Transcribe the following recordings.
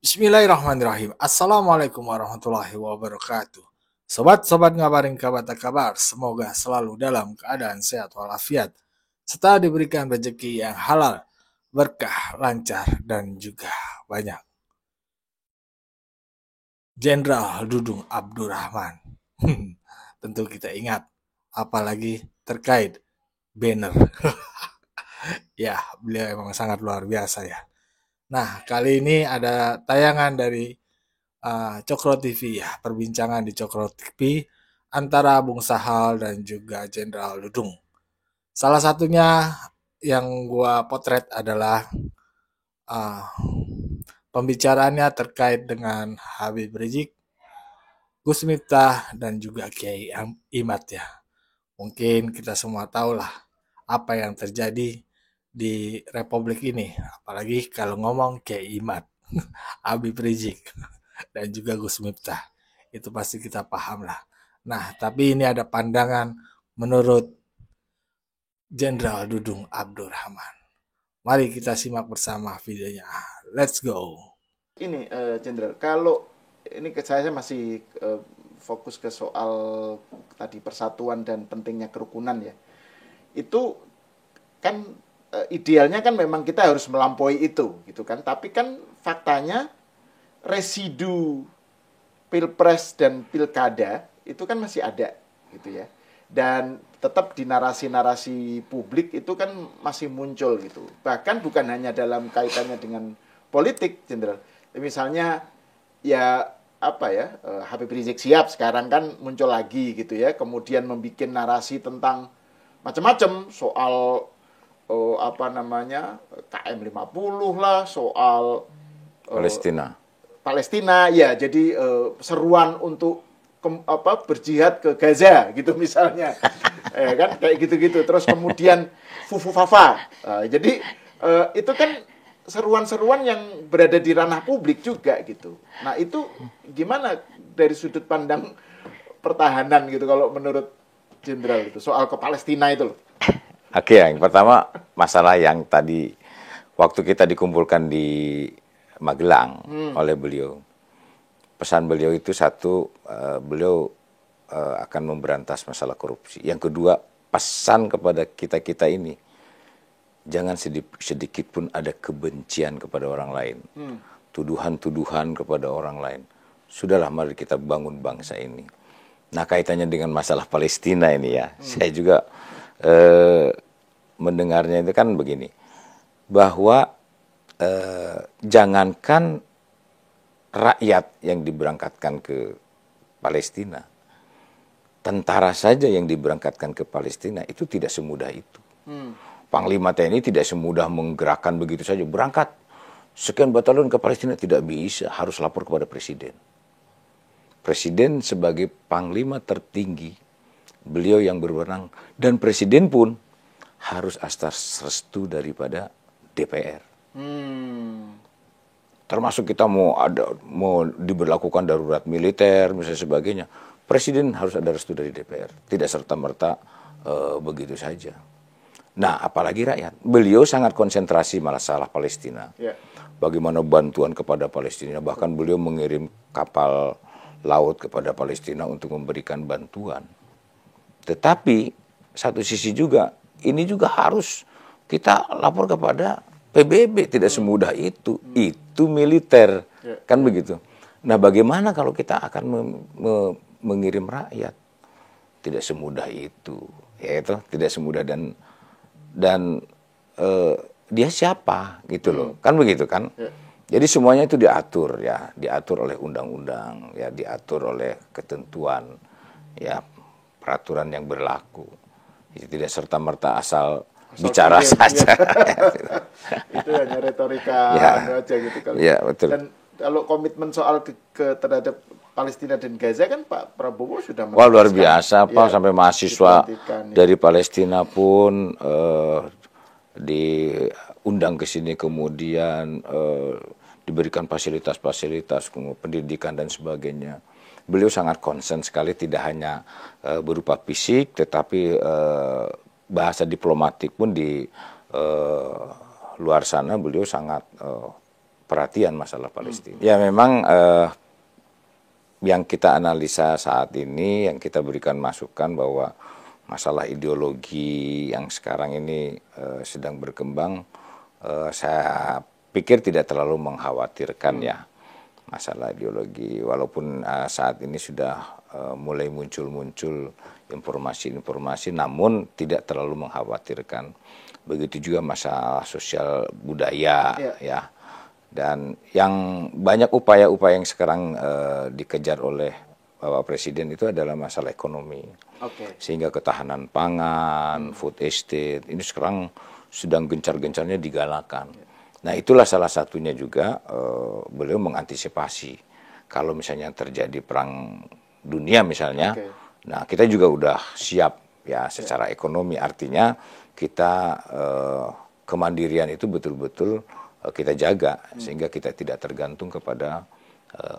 Bismillahirrahmanirrahim. Assalamualaikum warahmatullahi wabarakatuh. Sobat-sobat ngabarin kabar tak kabar, semoga selalu dalam keadaan sehat walafiat, serta diberikan rezeki yang halal, berkah, lancar, dan juga banyak. Jenderal Dudung Abdurrahman. Tentu kita ingat, apalagi terkait banner. Ya, beliau emang sangat luar biasa ya. Nah, kali ini ada tayangan dari Cokro TV ya, perbincangan di Cokro TV antara Bung Sahal dan juga Jenderal Dudung. Salah satunya yang gua potret adalah uh, pembicaraannya terkait dengan Habib Rizik, Gus Miftah dan juga Kiai Imad ya. Mungkin kita semua tahu lah apa yang terjadi di Republik ini, apalagi kalau ngomong Kiai Imad, Habib Rizik dan juga Gus Miftah. Itu pasti kita paham lah. Nah, tapi ini ada pandangan menurut Jenderal Dudung Abdurrahman. Mari kita simak bersama videonya. Let's go. Ini Jenderal, kalau ini saya masih fokus ke soal tadi persatuan dan pentingnya kerukunan ya. Itu kan idealnya kan memang kita harus melampaui itu gitu kan. Tapi kan faktanya residu pilpres dan pilkada itu kan masih ada gitu ya. Dan tetap di narasi-narasi publik itu kan masih muncul gitu. Bahkan bukan hanya dalam kaitannya dengan politik, Jenderal. Misalnya ya apa ya, Habib Rizik Sihab sekarang kan muncul lagi gitu ya. Kemudian membuat narasi tentang macam-macam soal apa namanya, KM 50 lah, soal eh, Palestina. Palestina ya, jadi seruan untuk berjihad ke Gaza gitu misalnya. Kan kayak gitu-gitu. Terus kemudian Fufu Fafa. Jadi itu kan seruan-seruan yang berada di ranah publik juga gitu. Nah, itu gimana dari sudut pandang pertahanan gitu kalau menurut Jenderal itu soal ke Palestina itu loh. Oke, yang pertama masalah yang tadi waktu kita dikumpulkan di Magelang oleh beliau. Pesan beliau itu satu, beliau akan memberantas masalah korupsi. Yang kedua, pesan kepada kita-kita ini, jangan sedikit pun ada kebencian kepada orang lain. Tuduhan-tuduhan kepada orang lain. Sudahlah, mari kita bangun bangsa ini. Nah, kaitannya dengan masalah Palestina ini ya, saya juga mendengarnya itu kan begini, bahwa jangankan rakyat yang diberangkatkan ke Palestina, tentara saja yang diberangkatkan ke Palestina itu tidak semudah itu. Panglima TNI tidak semudah menggerakkan begitu saja, berangkat sekian batalion ke Palestina, tidak bisa, harus lapor kepada presiden. Presiden sebagai panglima tertinggi, beliau yang berwenang, dan presiden pun harus atas restu daripada DPR. Termasuk kita mau diberlakukan darurat militer misalnya sebagainya, presiden harus ada restu dari DPR, tidak serta-merta begitu saja. Nah, apalagi rakyat, beliau sangat konsentrasi masalah Palestina. Bagaimana bantuan kepada Palestina, bahkan beliau mengirim kapal laut kepada Palestina untuk memberikan bantuan. Tetapi satu sisi juga, ini juga harus kita lapor kepada PBB, tidak semudah itu. Itu militer, kan begitu. Nah, bagaimana kalau kita akan mengirim rakyat? Tidak semudah itu, ya itu tidak semudah, dan dia siapa gitu loh, kan begitu kan? Jadi semuanya itu diatur ya, diatur oleh undang-undang, ya diatur oleh ketentuan, ya peraturan yang berlaku. Jadi tidak serta-merta asal bicara saja. Itu hanya retorika aja gitu kali. Ya, betul. Dan kalau komitmen soal terhadap Palestina dan Gaza kan Pak Prabowo sudah Wah, luar biasa, Pak, sampai mahasiswa dari ya. Palestina pun diundang ke sini, kemudian diberikan fasilitas-fasilitas pendidikan dan sebagainya. Beliau sangat concern sekali, tidak hanya berupa fisik, tetapi bahasa diplomatik pun di luar sana beliau sangat perhatian masalah Palestina. Ya memang yang kita analisa saat ini, yang kita berikan masukan bahwa masalah ideologi yang sekarang ini sedang berkembang, saya pikir tidak terlalu mengkhawatirkan ya masalah ideologi. Walaupun saat ini sudah mulai muncul-muncul informasi-informasi, namun tidak terlalu mengkhawatirkan. Begitu juga masalah sosial budaya ya. Dan yang banyak upaya-upaya yang sekarang dikejar oleh Bapak Presiden itu adalah masalah ekonomi. Sehingga ketahanan pangan, food estate, ini sekarang sedang gencar-gencarnya digalakan. Nah itulah salah satunya juga beliau mengantisipasi. Kalau misalnya terjadi perang dunia misalnya, nah kita juga udah siap ya secara ekonomi. Artinya kita kemandirian itu betul-betul kita jaga sehingga kita tidak tergantung kepada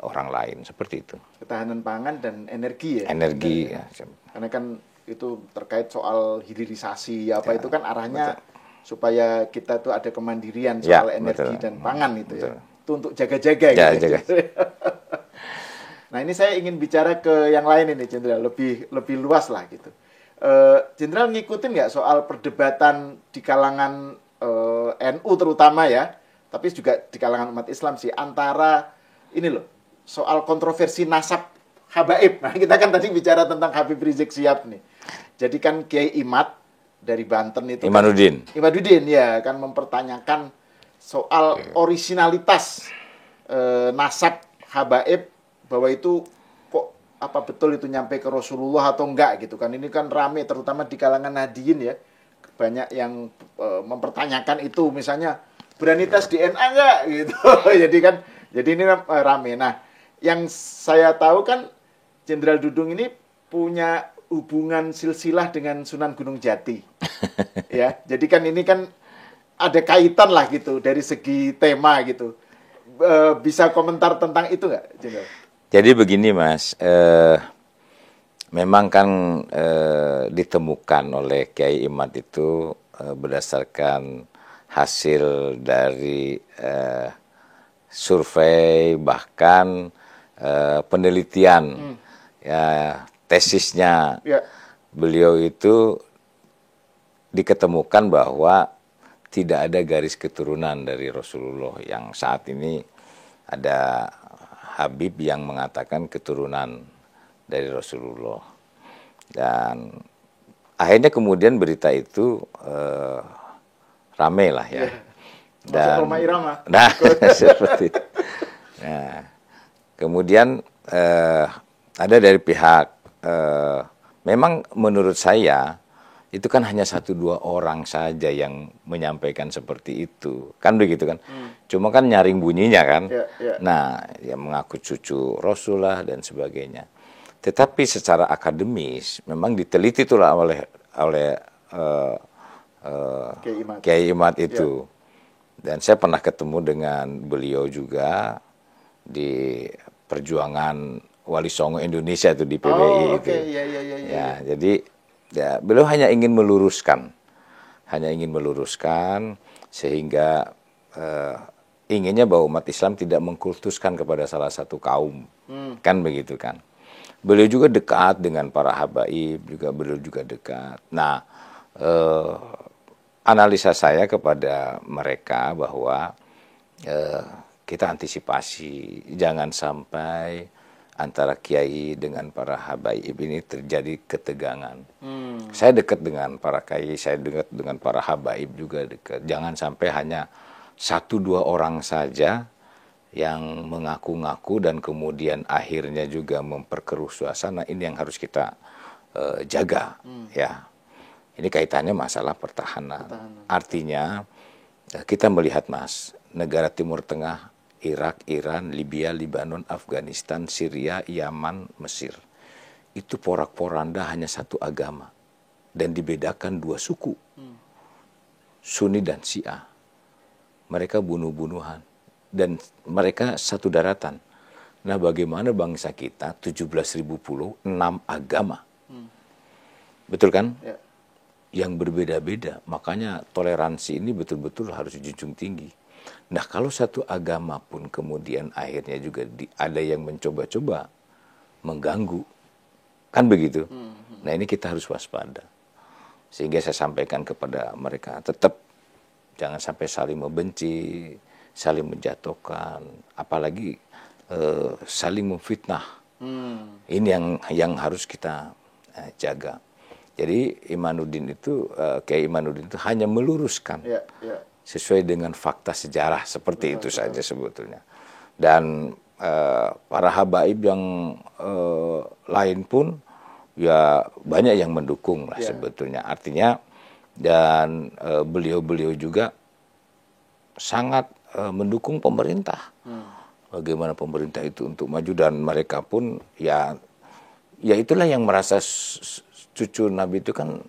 orang lain seperti itu. Ketahanan pangan dan energi ya. Energi ya. Karena kan itu terkait soal hilirisasi apa itu kan arahnya supaya kita tuh ada kemandirian soal energi dan pangan itu ya. Itu untuk jaga-jaga gitu. Jaga. Nah ini saya ingin bicara ke yang lain ini Jenderal, lebih luas lah gitu. Jenderal ngikutin nggak soal perdebatan di kalangan NU terutama ya, tapi juga di kalangan umat Islam sih, antara ini loh, soal kontroversi nasab habaib. Nah, kita kan tadi bicara tentang Habib Rizik Syihab nih. Jadi kan Kiai Imad dari Banten itu Imaduddin ya kan mempertanyakan soal originalitas nasab habaib, bahwa itu kok apa betul itu nyampe ke Rasulullah atau enggak gitu kan. Ini kan rame terutama di kalangan Nahdiyin ya. Banyak yang mempertanyakan itu, misalnya berani tes DNA enggak gitu. Jadi ini rame. Nah, yang saya tahu kan Jenderal Dudung ini punya hubungan silsilah dengan Sunan Gunung Jati. Ya, jadi kan ini kan ada kaitan lah gitu dari segi tema gitu. Bisa komentar tentang itu nggak, Jenderal? Jadi begini Mas, memang kan ditemukan oleh Kiai Imad itu berdasarkan hasil dari survei bahkan penelitian ya tesisnya beliau itu diketemukan bahwa tidak ada garis keturunan dari Rasulullah. Yang saat ini ada Habib yang mengatakan keturunan dari Rasulullah. Dan akhirnya kemudian berita itu rame lah ya. Dan Roma Irama. Nah, seperti itu. Nah, kemudian ada dari pihak memang menurut saya itu kan hanya 1-2 orang saja yang menyampaikan seperti itu. Kan begitu kan? Cuma kan nyaring bunyinya kan. Nah, yang mengaku cucu Rasulullah dan sebagainya. Tetapi secara akademis memang diteliti itulah oleh Kiai Imad itu. Dan saya pernah ketemu dengan beliau juga di perjuangan Wali Songo Indonesia itu di PBI itu. Ya, jadi ya, beliau hanya ingin meluruskan sehingga inginnya bahwa umat Islam tidak mengkultuskan kepada salah satu kaum, kan begitu kan. Beliau juga dekat dengan para habaib, beliau juga dekat. Nah, analisa saya kepada mereka bahwa kita antisipasi jangan sampai antara kiai dengan para habaib ini terjadi ketegangan. Saya dekat dengan para kiai, saya dekat dengan para habaib juga dekat. Jangan sampai hanya 1-2 orang saja yang mengaku-ngaku dan kemudian akhirnya juga memperkeruh suasana. Ini yang harus kita jaga, ya. Ini kaitannya masalah pertahanan. Artinya kita melihat Mas, negara Timur Tengah, Irak, Iran, Libya, Lebanon, Afghanistan, Syria, Yaman, Mesir. Itu porak-poranda hanya satu agama. Dan dibedakan 2 suku. Sunni dan Syiah. Mereka bunuh-bunuhan. Dan mereka satu daratan. Nah bagaimana bangsa kita 17.000 pulau, 6 agama. Betul kan? Yang berbeda-beda. Makanya toleransi ini betul-betul harus dijunjung tinggi. Nah, kalau satu agama pun kemudian akhirnya juga ada yang mencoba-coba mengganggu, kan begitu. Nah, ini kita harus waspada. Sehingga saya sampaikan kepada mereka, tetap jangan sampai saling membenci, saling menjatuhkan, apalagi saling memfitnah. Ini yang harus kita jaga. Jadi Kiai Imanuddin itu hanya meluruskan sesuai dengan fakta sejarah seperti itu saja sebetulnya. Dan para habaib yang lain pun ya banyak yang mendukung lah sebetulnya. Artinya dan beliau-beliau juga sangat mendukung pemerintah. Bagaimana pemerintah itu untuk maju, dan mereka pun ya itulah yang merasa cucu Nabi itu kan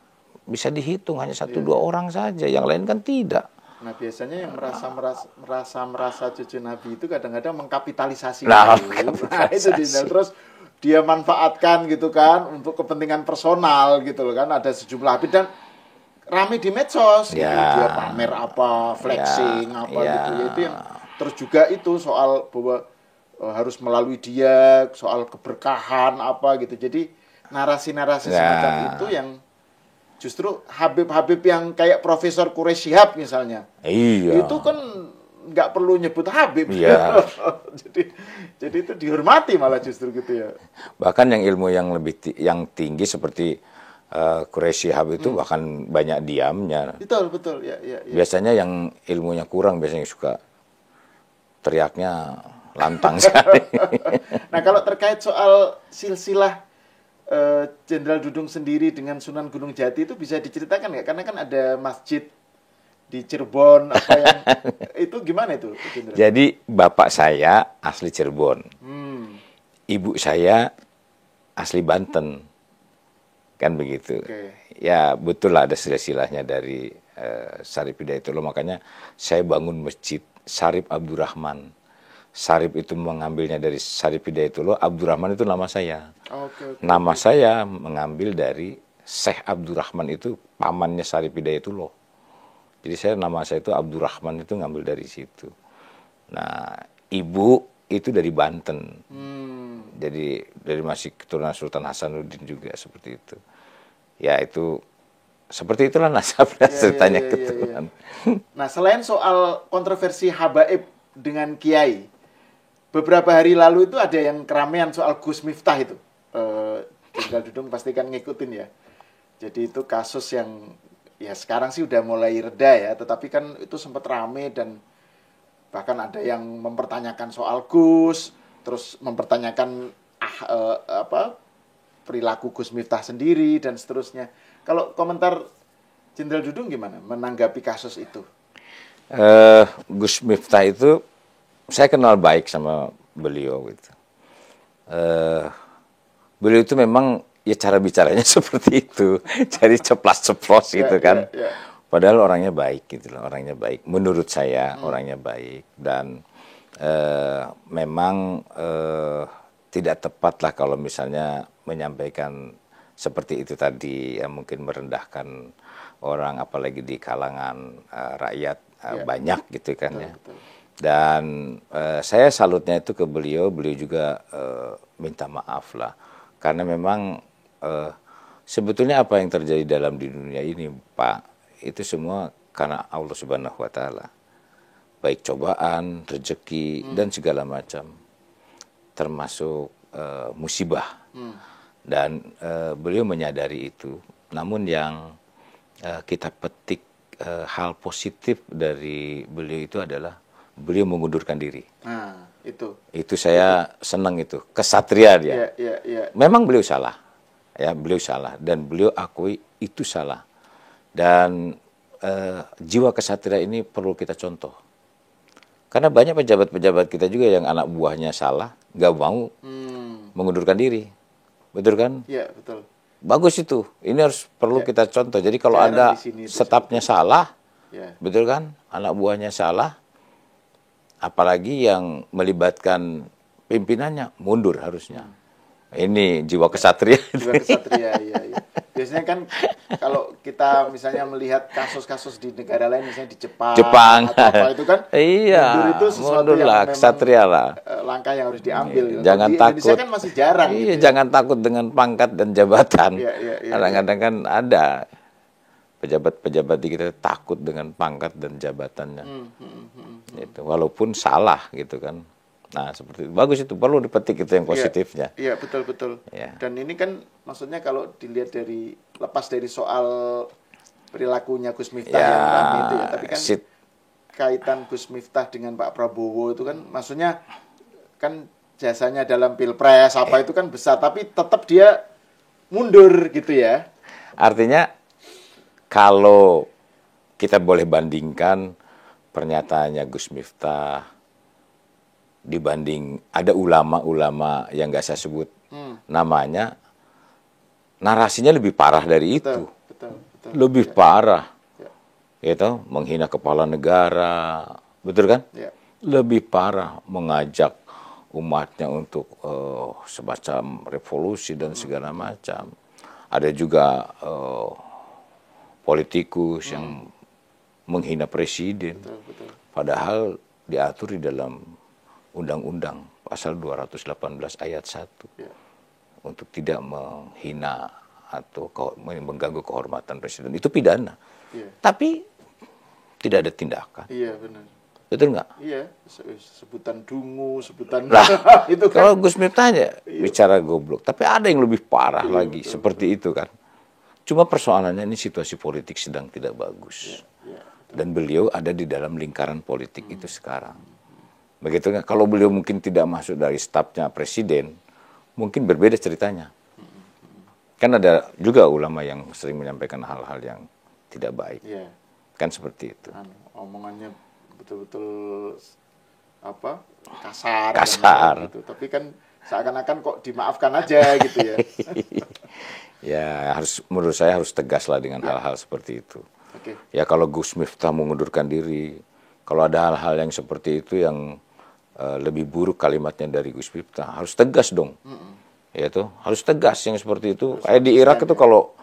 bisa dihitung hanya 1-2 orang saja, yang lain kan tidak. Nah, biasanya yang merasa cucu Nabi itu kadang-kadang mengkapitalisasi itu terus dia manfaatkan gitu kan untuk kepentingan personal gitu loh kan, ada sejumlah habib dan rame di medsos gitu. Dia pamer apa, flexing apa gitu ya, itu yang terus juga itu soal bahwa harus melalui dia, soal keberkahan apa gitu. Jadi narasi-narasi semacam itu yang justru Habib-Habib yang kayak Profesor Quraish Shihab misalnya, itu kan nggak perlu nyebut Habib. jadi itu dihormati malah justru gitu ya. Bahkan yang ilmu yang tinggi seperti Quraish Shihab itu bahkan banyak diamnya. Betul ya. Biasanya yang ilmunya kurang biasanya suka teriaknya lantang sekali. Nah, kalau terkait soal silsilah Jenderal Dudung sendiri dengan Sunan Gunung Jati itu bisa diceritakan nggak? Karena kan ada masjid di Cirebon apa yang itu gimana itu, Jenderal? Jadi bapak saya asli Cirebon, ibu saya asli Banten, kan begitu. Ya betul lah, ada silsilahnya dari Syarif Hidayatullah. Makanya saya bangun masjid Syarif Abdurrahman. Syarif itu mengambilnya dari Syarif Hidayatullah, Abdurrahman itu nama saya. Nama saya mengambil dari Syekh Abdurrahman, itu pamannya Syarif Hidayatullah. Jadi nama saya itu Abdurrahman, itu ngambil dari situ. Nah, ibu itu dari Banten. Jadi dari masih keturunan Sultan Hasanuddin juga seperti itu. Ya itu seperti itulah nasabnya ceritanya keturunan. Nah, selain soal kontroversi habaib dengan kiai, beberapa hari lalu itu ada yang keramaian soal Gus Miftah itu. Jenderal Dudung pasti kan ngikutin ya. Jadi itu kasus yang ya sekarang sih udah mulai reda ya, tetapi kan itu sempat rame dan bahkan ada yang mempertanyakan soal Gus, terus mempertanyakan perilaku Gus Miftah sendiri dan seterusnya. Kalau komentar Jenderal Dudung gimana menanggapi kasus itu? Gus Miftah itu saya kenal baik sama beliau gitu. Beliau itu memang ya cara bicaranya seperti itu, jadi ceplas-ceplos gitu kan. Padahal orangnya baik gitu loh, orangnya baik. Menurut saya orangnya baik, dan memang tidak tepat lah kalau misalnya menyampaikan seperti itu tadi, ya mungkin merendahkan orang, apalagi di kalangan rakyat banyak gitu kan ya. Dan saya salutnya itu ke beliau juga minta maaf lah, karena memang sebetulnya apa yang terjadi di dunia ini, Pak, itu semua karena Allah Subhanahu wa Ta'ala, baik cobaan, rezeki dan segala macam, termasuk musibah. Dan beliau menyadari itu. Namun yang kita petik hal positif dari beliau itu adalah beliau mengundurkan diri. Nah, itu saya senang, itu kesatria dia. Memang beliau salah, ya beliau salah, dan beliau akui itu salah. Dan jiwa kesatria ini perlu kita contoh. Karena banyak pejabat-pejabat kita juga yang anak buahnya salah, nggak mau mengundurkan diri, betul kan? Iya, betul. Bagus itu. Ini harus perlu kita contoh. Jadi kalau ada stafnya salah, betul kan? Anak buahnya salah, apalagi yang melibatkan pimpinannya, mundur harusnya. Ini jiwa kesatria. Jiwa kesatria, iya, iya. Biasanya kan kalau kita misalnya melihat kasus-kasus di negara lain, misalnya di Jepang, Jepang. atau apa itu kan, Iya, mundur itu sesuatu mundur yang lah, memang kesatria lah. langkah yang harus diambil. Gitu. Jangan Di Indonesia takut. kan masih jarang Iya, gitu ya. jangan takut dengan pangkat dan jabatan. Iya, iya, iya, Kadang-kadang kan ada pejabat-pejabat di kita takut dengan pangkat dan jabatannya. Itu walaupun salah gitu kan. Nah, seperti itu. Bagus itu, perlu dipetik itu yang positifnya. Iya, betul betul. Iya. Dan ini kan maksudnya kalau dilihat dari lepas dari soal perilakunya Gus Miftah Ya, yang tadi itu ya, tapi kan sit- kaitan Gus Miftah dengan Pak Prabowo itu kan maksudnya kan jasanya dalam Pilpres apa itu kan besar, tapi tetap dia mundur gitu ya. Artinya kalau kita boleh bandingkan pernyataannya Gus Miftah dibanding ada ulama-ulama yang nggak saya sebut namanya, narasinya lebih parah dari itu. Betul, betul. Lebih parah. Itu menghina kepala negara. Betul kan? Ya. Lebih parah, mengajak umatnya untuk semacam revolusi dan segala macam. Ada juga politikus yang menghina presiden. Betul, betul. Padahal diatur di dalam Undang-Undang pasal 218 ayat 1 Ya. untuk tidak menghina atau mengganggu kehormatan presiden. Itu pidana. Iya. Tapi tidak ada tindakan. Iya, benar. Betul nggak? Iya, sebutan dungu, sebutan Lah, itu kan. kalau Gus Miftah aja bicara goblok. Tapi ada yang lebih parah lagi, seperti itu kan. Cuma persoalannya ini situasi politik sedang tidak bagus. Dan beliau ada di dalam lingkaran politik itu sekarang. Begitu kan? Kalau beliau mungkin tidak masuk dari stafnya presiden, mungkin berbeda ceritanya. Kan ada juga ulama yang sering menyampaikan hal-hal yang tidak baik. Iya. Kan seperti itu. Omongannya betul-betul apa? Kasar. Kasar. Dan gitu. Tapi kan seakan-akan kok dimaafkan aja gitu ya. Ya, menurut saya harus tegas lah dengan hal-hal seperti itu. Oke. Ya kalau Gus Miftah mengundurkan diri, kalau ada hal-hal yang seperti itu yang lebih buruk kalimatnya dari Gus Miftah, harus tegas dong. Ya itu harus tegas yang seperti itu. Kayak di Irak itu kalau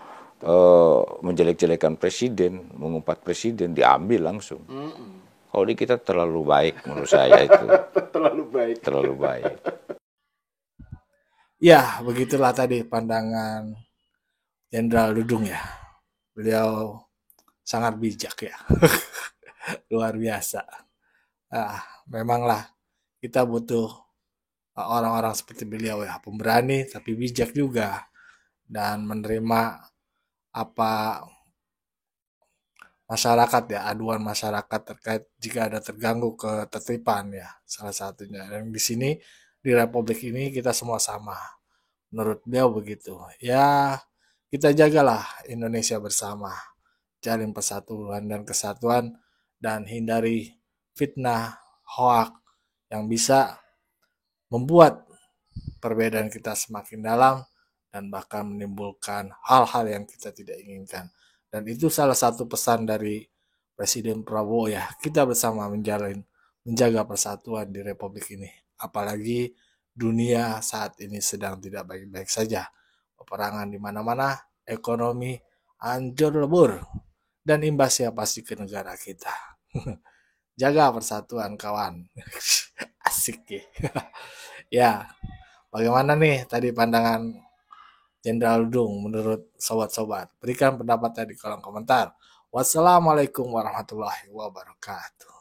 menjelek-jelekan presiden, mengumpat presiden, diambil langsung. Kalau di kita terlalu baik menurut saya itu. Terlalu baik. Terlalu baik. Ya, begitulah tadi pandangan Jenderal Dudung ya. Beliau sangat bijak ya. Luar biasa. Memanglah kita butuh orang-orang seperti beliau ya, pemberani tapi bijak juga dan menerima apa masyarakat ya, aduan masyarakat terkait jika ada terganggu ketertiban ya, salah satunya. Dan di sini di Republik ini kita semua sama. Menurut beliau begitu. Ya, kita jagalah Indonesia bersama. Jalin persatuan dan kesatuan dan hindari fitnah, hoak yang bisa membuat perbedaan kita semakin dalam dan bahkan menimbulkan hal-hal yang kita tidak inginkan. Dan itu salah satu pesan dari Presiden Prabowo ya. Kita bersama menjaga persatuan di Republik ini. Apalagi dunia saat ini sedang tidak baik-baik saja. Peperangan di mana-mana, ekonomi hancur lebur dan imbasnya pasti ke negara kita. Jaga persatuan kawan. Asik ya. Ya, bagaimana nih tadi pandangan Jenderal Dudung menurut sobat-sobat? Berikan pendapatnya di kolom komentar. Wassalamualaikum warahmatullahi wabarakatuh.